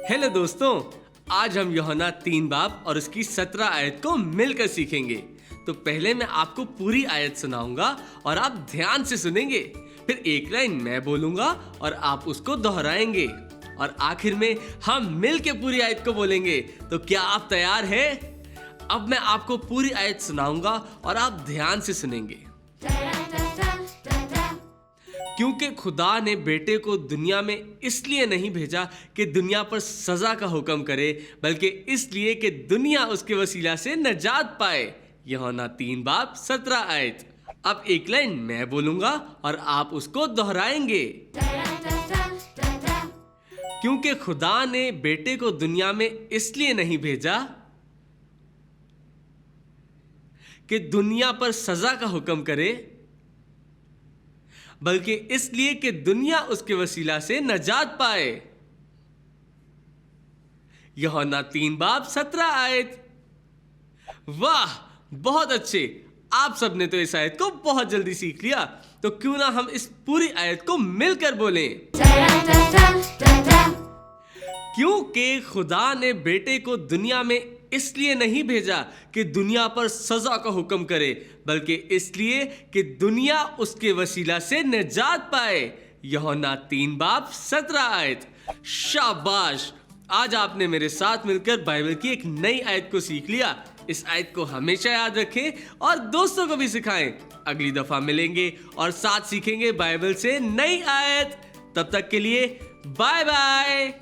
Hello दोस्तों, आज हम यूहन्ना 3 बाब और उसकी 17 आयत को मिलकर सीखेंगे। तो पहले मैं आपको पूरी आयत सुनाऊंगा और आप ध्यान से सुनेंगे। फिर एक लाइन मैं बोलूंगा और आप उसको दोहराएंगे और आखिर में हम मिलकर पूरी आयत को बोलेंगे। तो क्या आप तैयार हैं? अब मैं आपको पूरी आयत सुनाऊंगा और आप ध्यान से सुनेंगे। क्योंकि खुदा ने बेटे को दुनिया में इसलिए नहीं भेजा कि दुनिया पर सजा का हुक्म करे, बल्कि इसलिए कि दुनिया उसके वसीला से नजात पाए। यूहन्ना 3 बाब 17 आयत। अब एक लाइन मैं बोलूंगा और आप उसको दोहराएंगे। क्योंकि खुदा ने बेटे को दुनिया में इसलिए नहीं भेजा कि दुनिया पर सजा का हुक्म करे, बल्कि इसलिए कि दुनिया उसके वसीला से नजात पाए। यूहन्ना 3 बाब 17 आयत। वाह, बहुत अच्छे। आप सबने तो इस आयत को बहुत जल्दी सीख लिया। तो क्यों ना हम इस पूरी आयत को मिलकर बोलें। क्योंकि खुदा ने बेटे को दुनिया में इसलिए नहीं भेजा कि दुनिया पर सजा का हुक्म करे, बल्कि इसलिए कि दुनिया उसके वसीला से निजात पाए। यूहन्ना 3 बाब 17 आयत। शाबाश, आज आपने मेरे साथ मिलकर बाइबल की एक नई आयत को सीख लिया। इस आयत को हमेशा याद रखें और दोस्तों को भी सिखाएं। अगली दफा मिलेंगे और साथ सीखेंगे बाइबल से नई आयत। तब तक के लिए बाय बाय।